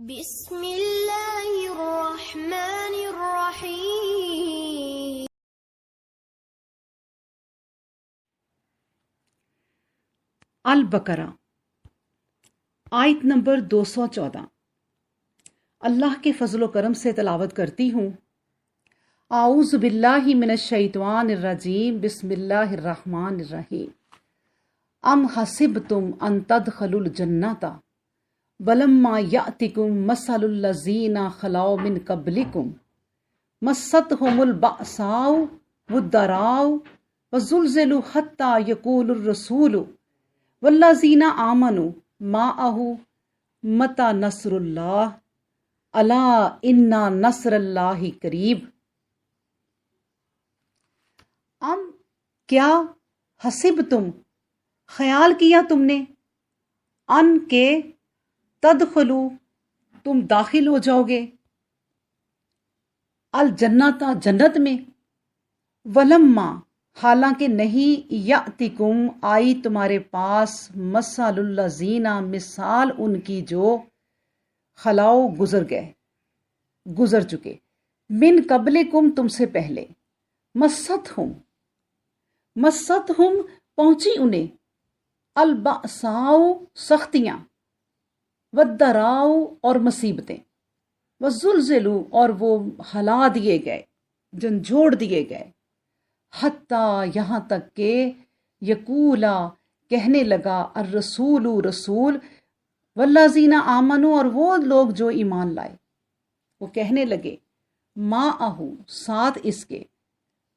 بسم اللہ الرحمن الرحیم۔ البقرہ آیت نمبر 214۔ اللہ کے فضل و کرم سے تلاوت کرتی ہوں۔ اعوذ باللہ من الشیطان الرجیم، بسم اللہ الرحمن الرحیم۔ ام حسبتم ان تدخلوا الجنۃ ولما یأتکم مثل الذین خلوا من قبلکم مستهم البأساء والضراء وزلزلوا حتى یقول الرسول والذین آمنوا معه متی نصر اللہ الا ان نصر اللہ قریب۔ کیا حسبتم خیال کیا تم نے، ان کے تدخلو تم داخل ہو جاؤ گے، الجنت جنت میں، ولما حالانکہ نہیں، یاتکم آئی تمہارے پاس، مثل الذین مثال ان کی جو خلاؤ گزر چکے، من قبلکم تم سے پہلے، مستہم پہنچی انہیں، البأساء سختیاں، والضراء اور مصیبتیں، والزلزلوا اور وہ ہلا دیے گئے، جھنجھوڑ دیے گئے، حتیٰ یہاں تک کہ یقولا کہنے لگا، الرسول رسول، والذین آمنوا اور وہ لوگ جو ایمان لائے، وہ کہنے لگے، معہ ساتھ اس کے،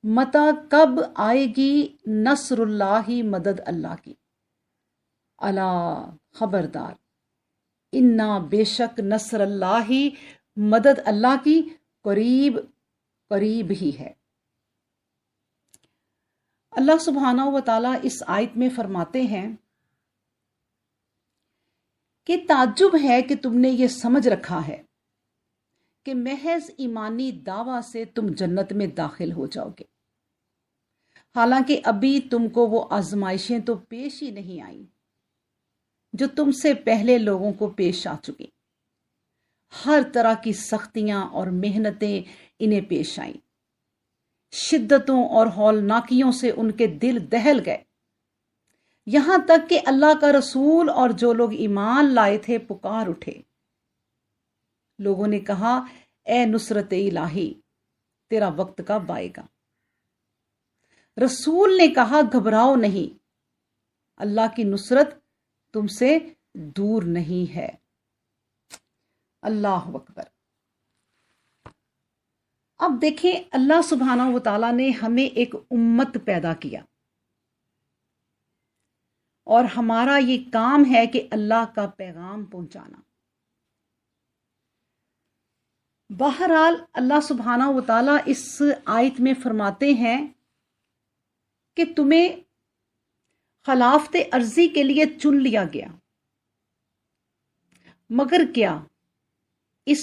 متی کب آئے گی نصر اللہ مدد اللہ کی، الا خبردار، انا بے شک نصر اللہ مدد اللہ کی قریب ہی ہے۔ اللہ سبحانہ و تعالیٰ اس آیت میں فرماتے ہیں کہ تعجب ہے کہ تم نے یہ سمجھ رکھا ہے کہ محض ایمانی دعویٰ سے تم جنت میں داخل ہو جاؤ گے، حالانکہ ابھی تم کو وہ آزمائشیں تو پیش ہی نہیں آئیں جو تم سے پہلے لوگوں کو پیش آ چکی۔ ہر طرح کی سختیاں اور محنتیں انہیں پیش آئیں، شدتوں اور ہولناکیوں سے ان کے دل دہل گئے، یہاں تک کہ اللہ کا رسول اور جو لوگ ایمان لائے تھے پکار اٹھے۔ لوگوں نے کہا، اے نصرت الہی، تیرا وقت کب آئے گا؟ رسول نے کہا، گھبراؤ نہیں، اللہ کی نصرت تم سے دور نہیں ہے۔ اللہ اکبر۔ اب دیکھیں، اللہ سبحانہ و تعالیٰ نے ہمیں ایک امت پیدا کیا، اور ہمارا یہ کام ہے کہ اللہ کا پیغام پہنچانا۔ بہرحال اللہ سبحانہ و تعالیٰ اس آیت میں فرماتے ہیں کہ تمہیں خلافت عرضی کے لیے چن لیا گیا، مگر کیا اس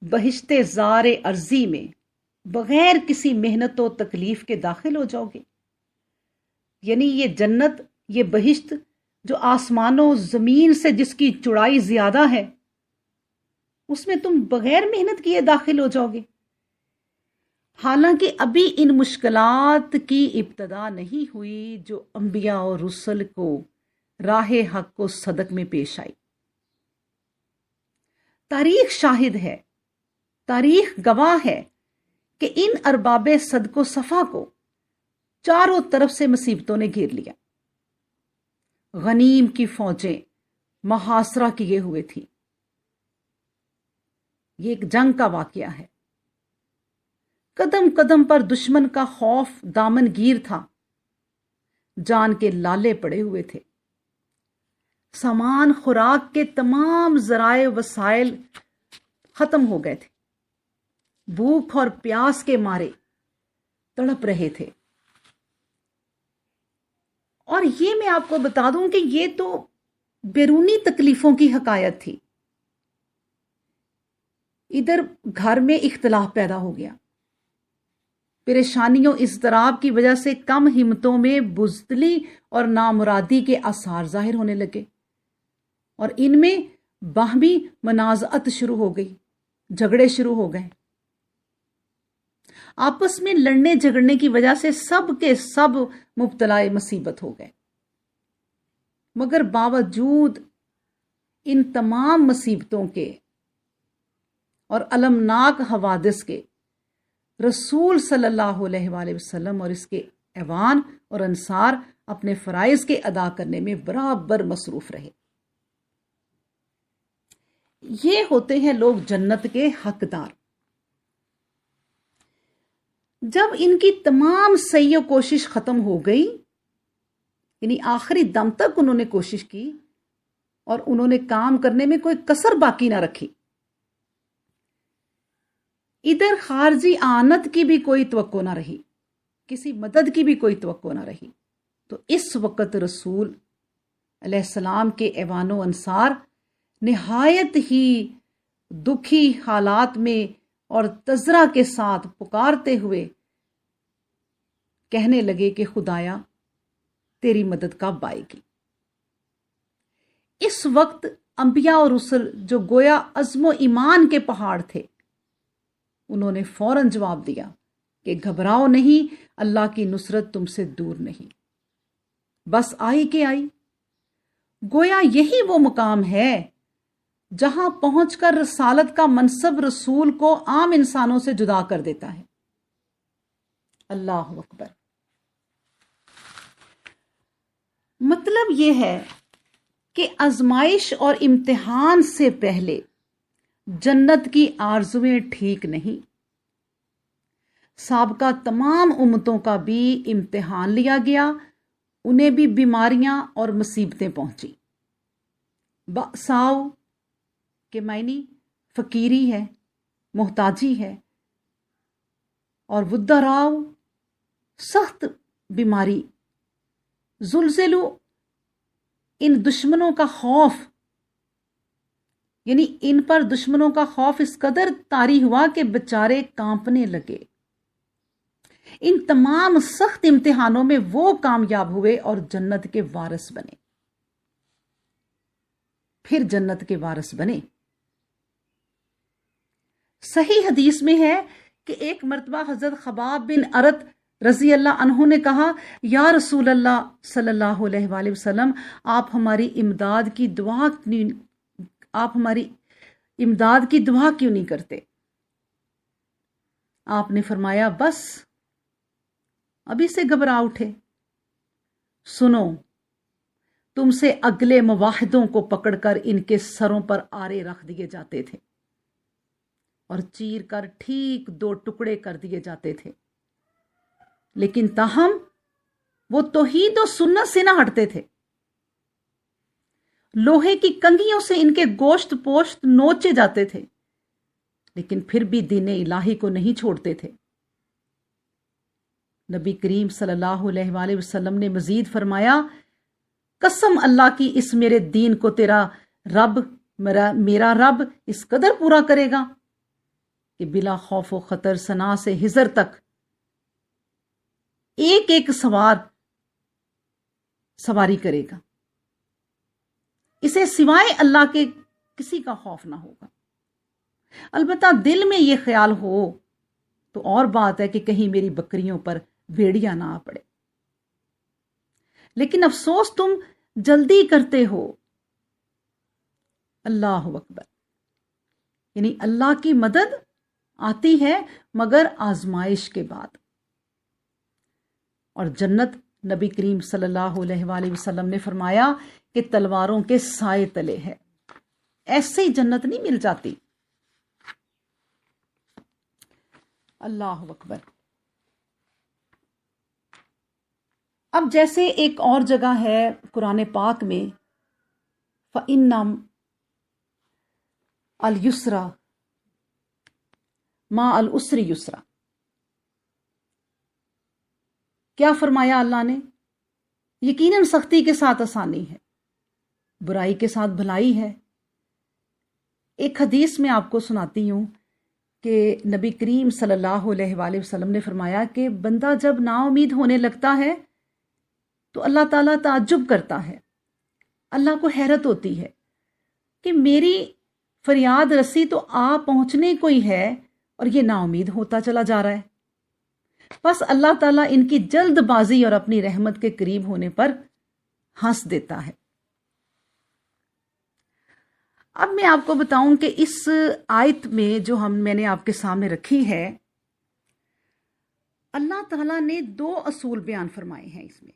بہشت زار عرضی میں بغیر کسی محنت و تکلیف کے داخل ہو جاؤ گے؟ یعنی یہ جنت، یہ بہشت جو آسمان و زمین سے جس کی چوڑائی زیادہ ہے، اس میں تم بغیر محنت کیے داخل ہو جاؤ گے، حالانکہ ابھی ان مشکلات کی ابتدا نہیں ہوئی جو انبیاء اور رسل کو راہ حق کو صدق میں پیش آئی۔ تاریخ شاہد ہے، تاریخ گواہ ہے کہ ان ارباب صدق و صفا کو چاروں طرف سے مصیبتوں نے گھیر لیا۔ غنیم کی فوجیں محاصرہ کیے ہوئے تھیں۔ یہ ایک جنگ کا واقعہ ہے۔ قدم قدم پر دشمن کا خوف دامن گیر تھا، جان کے لالے پڑے ہوئے تھے، سامان خوراک کے تمام ذرائع وسائل ختم ہو گئے تھے، بھوک اور پیاس کے مارے تڑپ رہے تھے۔ اور یہ میں آپ کو بتا دوں کہ یہ تو بیرونی تکلیفوں کی حکایت تھی۔ ادھر گھر میں اختلاف پیدا ہو گیا، پریشانیوں اضطراب کی وجہ سے کم ہمتوں میں بزدلی اور نامرادی کے آثار ظاہر ہونے لگے، اور ان میں باہمی منازعت شروع ہو گئی، جھگڑے شروع ہو گئے، آپس میں لڑنے جھگڑنے کی وجہ سے سب کے سب مبتلا مصیبت ہو گئے۔ مگر باوجود ان تمام مصیبتوں کے اور المناک حوادث کے، رسول صلی اللہ علیہ وآلہ وسلم اور اس کے ایوان اور انصار اپنے فرائض کے ادا کرنے میں برابر مصروف رہے۔ یہ ہوتے ہیں لوگ جنت کے حقدار۔ جب ان کی تمام سعی و کوشش ختم ہو گئی، یعنی آخری دم تک انہوں نے کوشش کی اور انہوں نے کام کرنے میں کوئی کسر باقی نہ رکھی، ادھر خارجی آنت کی بھی کوئی توقع نہ رہی، کسی مدد کی بھی کوئی توقع نہ رہی، تو اس وقت رسول علیہ السلام کے ایوان و انصار نہایت ہی دکھی حالات میں اور تذرہ کے ساتھ پکارتے ہوئے کہنے لگے کہ خدایا تیری مدد کب آئے گی۔ اس وقت انبیاء اور رسل جو گویا عزم و ایمان کے پہاڑ تھے، انہوں نے فوراً جواب دیا کہ گھبراؤ نہیں، اللہ کی نصرت تم سے دور نہیں، بس آئی کہ آئی۔ گویا یہی وہ مقام ہے جہاں پہنچ کر رسالت کا منصب رسول کو عام انسانوں سے جدا کر دیتا ہے۔ اللہ اکبر۔ مطلب یہ ہے کہ آزمائش اور امتحان سے پہلے جنت کی آرزویں ٹھیک نہیں۔ سابقہ تمام امتوں کا بھی امتحان لیا گیا، انہیں بھی بیماریاں اور مصیبتیں پہنچی۔ بأساؤ کے معنی فقیری ہے، محتاجی ہے، اور ودراؤ سخت بیماری، زلزلو ان دشمنوں کا خوف، یعنی ان پر دشمنوں کا خوف اس قدر طاری ہوا کہ بچارے کانپنے لگے۔ ان تمام سخت امتحانوں میں وہ کامیاب ہوئے اور جنت کے وارث بنے، پھر جنت کے وارث بنے۔ صحیح حدیث میں ہے کہ ایک مرتبہ حضرت خباب بن ارت رضی اللہ عنہ نے کہا، یا رسول اللہ صلی اللہ علیہ وآلہ وسلم، آپ ہماری امداد کی دعا کیوں نہیں کرتے؟ آپ نے فرمایا، بس ابھی سے گھبرا اٹھے، سنو، تم سے اگلے مواحدوں کو پکڑ کر ان کے سروں پر آرے رکھ دیے جاتے تھے اور چیر کر ٹھیک 2 ٹکڑے کر دیے جاتے تھے، لیکن تاہم وہ توحید و سنت سے نہ ہٹتے تھے۔ لوہے کی کنگھیوں سے ان کے گوشت پوشت نوچے جاتے تھے، لیکن پھر بھی دین الہی کو نہیں چھوڑتے تھے۔ نبی کریم صلی اللہ علیہ وآلہ وسلم نے مزید فرمایا، قسم اللہ کی، اس میرے دین کو تیرا رب، میرا رب اس قدر پورا کرے گا کہ بلا خوف و خطر صنع سے ہجر تک ایک ایک سواری کرے گا، اسے سوائے اللہ کے کسی کا خوف نہ ہوگا۔ البتہ دل میں یہ خیال ہو تو اور بات ہے کہ کہیں میری بکریوں پر بھیڑیا نہ آ پڑے، لیکن افسوس تم جلدی کرتے ہو۔ اللہ اکبر۔ یعنی اللہ کی مدد آتی ہے مگر آزمائش کے بعد، اور جنت نبی کریم صلی اللہ علیہ وآلہ وسلم نے فرمایا کہ تلواروں کے سائے تلے ہے، ایسے ہی جنت نہیں مل جاتی۔ اللہ اکبر۔ اب جیسے ایک اور جگہ ہے قرآن پاک میں، فَإِنَّ الْيُسْرَ مَعَ الْعُسْرِ يُسْرًا، کیا فرمایا اللہ نے؟ یقیناً سختی کے ساتھ آسانی ہے، برائی کے ساتھ بھلائی ہے۔ ایک حدیث میں آپ کو سناتی ہوں کہ نبی کریم صلی اللہ علیہ وآلہ وسلم نے فرمایا کہ بندہ جب نا امید ہونے لگتا ہے تو اللہ تعالیٰ تعجب کرتا ہے، اللہ کو حیرت ہوتی ہے، کہ میری فریاد رسی تو آ پہنچنے کو ہی ہے اور یہ نا امید ہوتا چلا جا رہا ہے۔ بس اللہ تعالیٰ ان کی جلد بازی اور اپنی رحمت کے قریب ہونے پر ہنس دیتا ہے۔ اب میں آپ کو بتاؤں کہ اس آیت میں جو میں نے آپ کے سامنے رکھی ہے، اللہ تعالیٰ نے 2 اصول بیان فرمائے ہیں اس میں،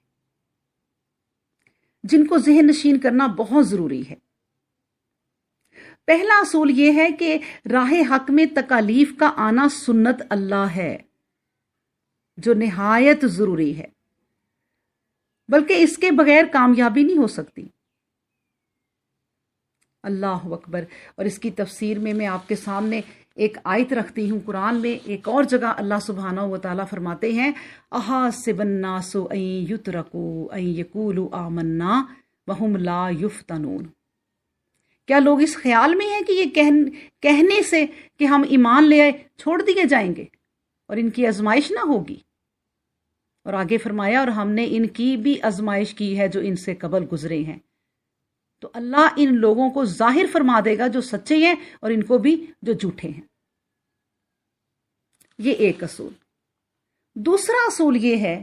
جن کو ذہن نشین کرنا بہت ضروری ہے۔ پہلا اصول یہ ہے کہ راہ حق میں تکالیف کا آنا سنت اللہ ہے، جو نہایت ضروری ہے، بلکہ اس کے بغیر کامیابی نہیں ہو سکتی۔ اللہ اکبر۔ اور اس کی تفسیر میں آپ کے سامنے ایک آیت رکھتی ہوں۔ قرآن میں ایک اور جگہ اللہ سبحانہ و تعالیٰ فرماتے ہیں، احاسب الناس ان یترکوا ان یقولوا آمنا وہم لا یفتنون۔ کیا لوگ اس خیال میں ہیں کہ یہ کہنے سے کہ ہم ایمان لے آئے چھوڑ دیے جائیں گے اور ان کی آزمائش نہ ہوگی؟ اور آگے فرمایا، اور ہم نے ان کی بھی آزمائش کی ہے جو ان سے قبل گزرے ہیں۔ تو اللہ ان لوگوں کو ظاہر فرما دے گا جو سچے ہیں اور ان کو بھی جو جھوٹے ہیں۔ یہ ایک اصول۔ دوسرا اصول یہ ہے،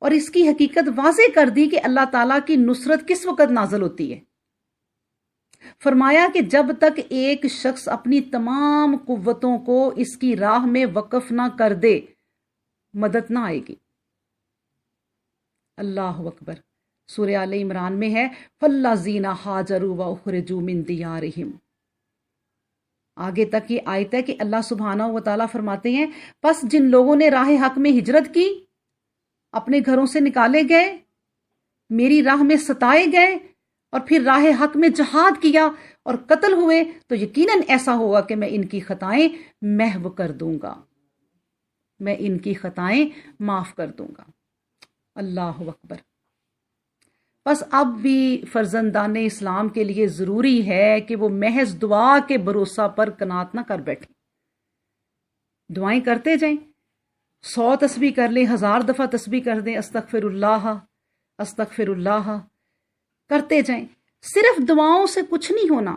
اور اس کی حقیقت واضح کر دی، کہ اللہ تعالیٰ کی نصرت کس وقت نازل ہوتی ہے۔ فرمایا کہ جب تک ایک شخص اپنی تمام قوتوں کو اس کی راہ میں وقف نہ کر دے، مدد نہ آئے گی۔ اللہ اکبر۔ سورہ آل عمران میں ہے، فَالَّذِينَ هَاجَرُوا وَأُخْرِجُوا مِن دِيَارِهِمْ۔ آگے تک یہ آیت ہے کہ اللہ سبحانہ و تعالیٰ فرماتے ہیں، پس جن لوگوں نے راہ حق میں ہجرت کی، اپنے گھروں سے نکالے گئے، میری راہ میں ستائے گئے، اور پھر راہ حق میں جہاد کیا اور قتل ہوئے، تو یقیناً ایسا ہوگا کہ میں ان کی خطائیں محو کر دوں گا، میں ان کی خطائیں معاف کر دوں گا۔ اللہ اکبر۔ بس اب بھی فرزندان اسلام کے لیے ضروری ہے کہ وہ محض دعا کے بھروسہ پر قناعت نہ کر بیٹھیں، دعائیں کرتے جائیں، 100 تسبیح کر لیں، 1000 دفعہ تسبیح کر دیں، استغفر اللہ استغفر اللہ کرتے جائیں۔ صرف دعاؤں سے کچھ نہیں ہونا،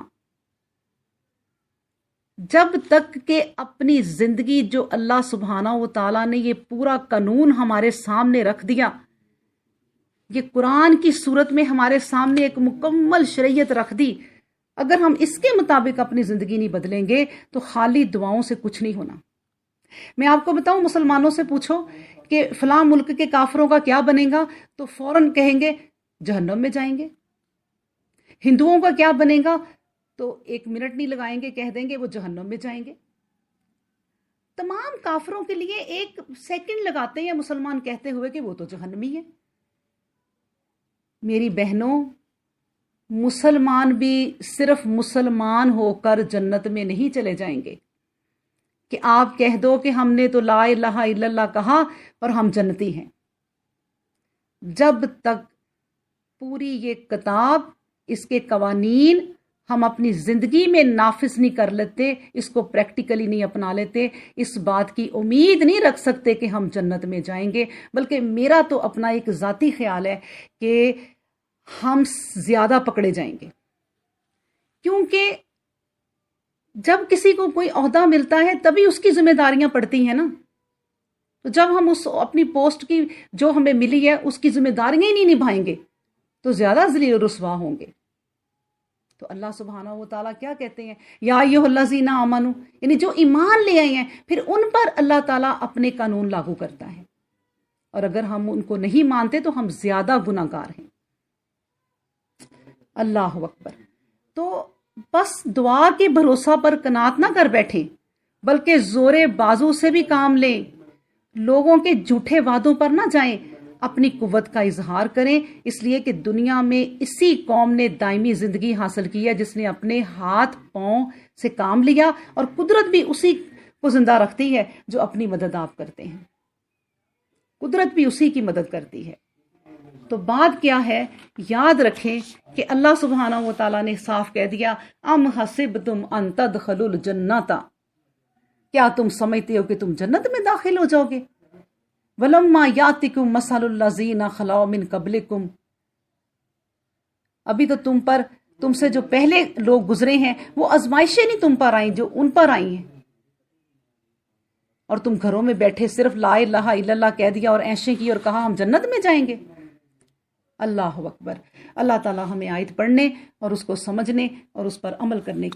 جب تک کہ اپنی زندگی جو اللہ سبحانہ و تعالیٰ نے یہ پورا قانون ہمارے سامنے رکھ دیا، یہ قرآن کی صورت میں ہمارے سامنے ایک مکمل شریعت رکھ دی، اگر ہم اس کے مطابق اپنی زندگی نہیں بدلیں گے تو خالی دعاؤں سے کچھ نہیں ہونا۔ میں آپ کو بتاؤں، مسلمانوں سے پوچھو کہ فلاں ملک کے کافروں کا کیا بنے گا، تو فوراً کہیں گے جہنم میں جائیں گے۔ ہندوؤں کا کیا بنے گا، تو 1 منٹ نہیں لگائیں گے، کہہ دیں گے وہ جہنم میں جائیں گے۔ تمام کافروں کے لیے 1 سیکنڈ لگاتے ہیں مسلمان کہتے ہوئے کہ وہ تو جہنمی ہے۔ میری بہنوں، مسلمان بھی صرف مسلمان ہو کر جنت میں نہیں چلے جائیں گے کہ آپ کہہ دو کہ ہم نے تو لا الہ الا اللہ کہا اور ہم جنتی ہیں۔ جب تک پوری یہ کتاب، اس کے قوانین ہم اپنی زندگی میں نافذ نہیں کر لیتے، اس کو پریکٹیکلی نہیں اپنا لیتے، اس بات کی امید نہیں رکھ سکتے کہ ہم جنت میں جائیں گے۔ بلکہ میرا تو اپنا ایک ذاتی خیال ہے کہ ہم زیادہ پکڑے جائیں گے، کیونکہ جب کسی کو کوئی عہدہ ملتا ہے تبھی اس کی ذمہ داریاں پڑتی ہیں نا۔ تو جب ہم اس اپنی پوسٹ کی جو ہمیں ملی ہے اس کی ذمہ داریاں ہی نہیں نبھائیں گے تو زیادہ ذلیل و رسوا ہوں گے۔ تو اللہ سبحانہ و تعالیٰ کیا کہتے ہیں، یا ایھا الذین آمنوا، یعنی جو ایمان لے آئے ہیں، پھر ان پر اللہ تعالیٰ اپنے قانون لاگو کرتا ہے، اور اگر ہم ان کو نہیں مانتے تو ہم زیادہ گناہ گار ہیں۔ اللہ اکبر۔ تو بس دعا کے بھروسہ پر قناعت نہ کر بیٹھیں، بلکہ زور بازو سے بھی کام لیں، لوگوں کے جھوٹے وعدوں پر نہ جائیں، اپنی قوت کا اظہار کریں، اس لیے کہ دنیا میں اسی قوم نے دائمی زندگی حاصل کی ہے جس نے اپنے ہاتھ پاؤں سے کام لیا، اور قدرت بھی اسی کو زندہ رکھتی ہے جو اپنی مدد آپ کرتے ہیں، قدرت بھی اسی کی مدد کرتی ہے۔ تو بات کیا ہے، یاد رکھیں کہ اللہ سبحانہ و تعالیٰ نے صاف کہہ دیا، ام حسبتم ان تدخلوا الجنۃ، کیا تم سمجھتے ہو کہ تم جنت میں داخل ہو جاؤ گے؟ وَلَمَّا يَأْتِكُم مَّثَلُ الَّذِينَ خَلَوْا مِن قَبْلِكُم، ابھی تو تم پر تم سے جو پہلے لوگ گزرے ہیں وہ آزمائشیں نہیں تم پر آئیں جو ان پر آئی ہیں، اور تم گھروں میں بیٹھے صرف لا الہ الا اللہ کہہ دیا اور عیشیں کی اور کہا ہم جنت میں جائیں گے۔ اللہ اکبر۔ اللہ تعالی ہمیں آیت پڑھنے اور اس کو سمجھنے اور اس پر عمل کرنے کی